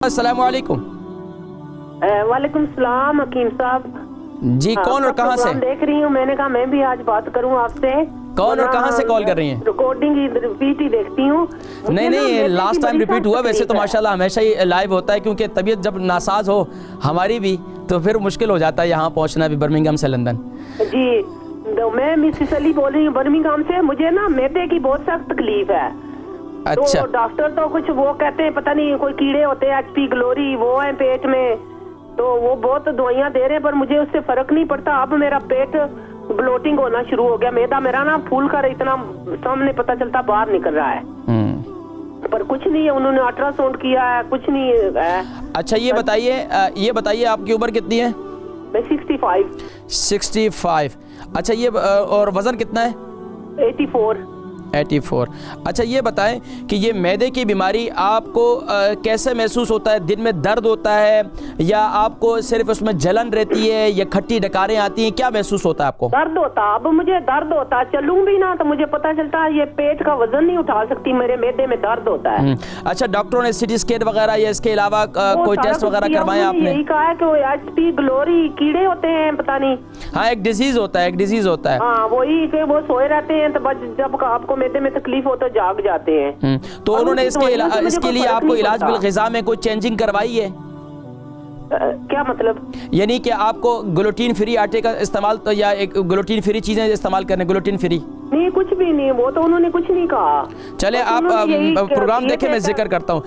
अस्सलामु अलैकुम। वालेकुम सलाम हकीम साहब जी। कौन और कहाँ से देख रही हूँ? मैंने कहा मैं भी आज बात करूँ आपसे। कौन और कहाँ से कॉल कर रही हैं? रिकॉर्डिंग रिपीट ही देखती हूँ। नहीं, लास्ट टाइम रिपीट हुआ। वैसे तो माशाल्लाह हमेशा ही लाइव होता है, क्योंकि तबीयत जब नासाज हो हमारी भी तो फिर मुश्किल हो जाता है यहाँ पहुँचना भी, बर्मिंघम से लंदन। जी तो मैं मिसेस अली बोल रही हूँ बर्मिंघम से। मुझे ना मैदे की बहुत सख्त तकलीफ है। अच्छा। तो डॉक्टर तो कुछ वो कहते हैं, पता नहीं कोई कीड़े होते हैं, HP ग्लोरी वो है पेट में, तो वो बहुत दवाइयाँ दे रहे हैं पर मुझे उससे फर्क नहीं पड़ता। अब मेरा पेट ब्लोटिंग होना शुरू हो गया। मैदा मेरा ना फूल कर इतना सामने पता चलता बाहर निकल रहा है, पर कुछ नहीं है। उन्होंने अल्ट्रासाउंड किया है, कुछ नहीं है। अच्छा ये बताइए आपकी उम्र कितनी है? मैं 65। अच्छा ये और वजन कितना है? 84। अच्छा ये बताएं कि ये मैदे की बीमारी आपको कैसे महसूस होता है? दिन में दर्द होता है या आपको सिर्फ उसमें जलन रहती है या खट्टी डकारें आती हैं? क्या महसूस होता है आपको? दर्द होता। अब मुझे दर्द होता, चलूं भी ना तो मुझे पता चलता है ये पेट का वजन नहीं उठा सकती, मेरे मैदे में दर्द होता है। अच्छा डॉक्टरों ने CT स्कैन वगैरह या इसके अलावा कोई टेस्ट वगैरह करवाया आपने? यही कहा है कि वो HP ग्लोरी कीड़े होते हैं, पता नहीं। हाँ एक डिजीज होता है। हाँ वही कि वो सोए रहते हैं तो जब आपको मैदे में तकलीफ हो तो जाग जाते हैं। तो उन्होंने इसके लिए आपको इलाज बिल ग़िज़ा में कोई चेंजिंग करवाई है? क्या मतलब? यानी कि आपको ग्लूटीन फ्री आटे का इस्तेमाल तो या एक ग्लूटीन फ्री चीजें इस्तेमाल करने? ग्लूटीन फ्री नहीं, कुछ भी नहीं, वो तो उन्होंने कुछ नहीं कहा। चले आप प्रोग्राम देखें, मैं जिक्र करता हूँ।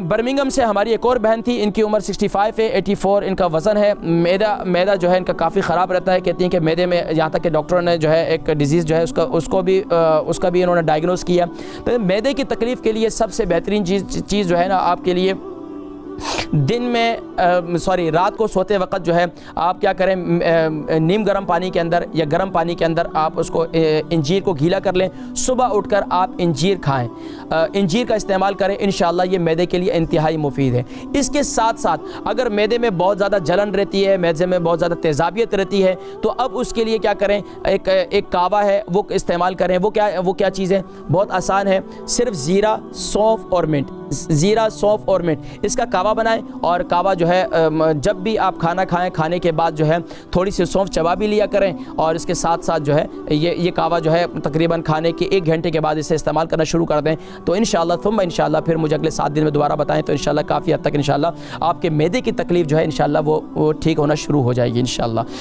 बर्मिंघम से हमारी एक और बहन थी, इनकी उम्र 65 है, 84 इनका वजन है। मैदा जो है इनका काफ़ी ख़राब रहता है। कहती हैं कि मैदे में यहाँ तक कि डॉक्टरों ने जो है एक डिजीज़ जो है उसका भी इन्होंने डायग्नोस किया। तो मैदे की तकलीफ़ के लिए सबसे बेहतरीन चीज़ जो है ना आपके लिए, दिन में रात को सोते वक्त जो है आप क्या करें, नीम गर्म पानी के अंदर या गर्म पानी के अंदर आप उसको इंजीर को गीला कर लें। सुबह उठकर आप इंजीर खाएं, इंजीर का इस्तेमाल करें। इंशाल्लाह ये मैदे के लिए इंतहाई मुफीद है। इसके साथ साथ अगर मैदे में बहुत ज़्यादा जलन रहती है, मैदे में बहुत ज़्यादा तेज़ाबियत रहती है, तो अब उसके लिए क्या करें, एक कावा है वो इस्तेमाल करें। वो क्या चीज़ है? बहुत आसान है, सिर्फ ज़ीरा, सौंफ और मिंट। इसका कावा बनाएं और कावा जो है जब भी आप खाना खाएं, खाने के बाद जो है थोड़ी सी सौंफ चबा भी लिया करें, और इसके साथ साथ जो है ये कावा जो है तकरीबन खाने के 1 घंटे के बाद इसे इस्तेमाल करना शुरू कर दें। तो इंशाल्लाह फिर मुझे अगले 7 दिन में दोबारा बताएं, तो इंशाल्लाह काफ़ी हद तक इंशाल्लाह आपके मैदे की तकलीफ़ जो है इंशाल्लाह वो ठीक होना शुरू हो जाएगी इंशाल्लाह।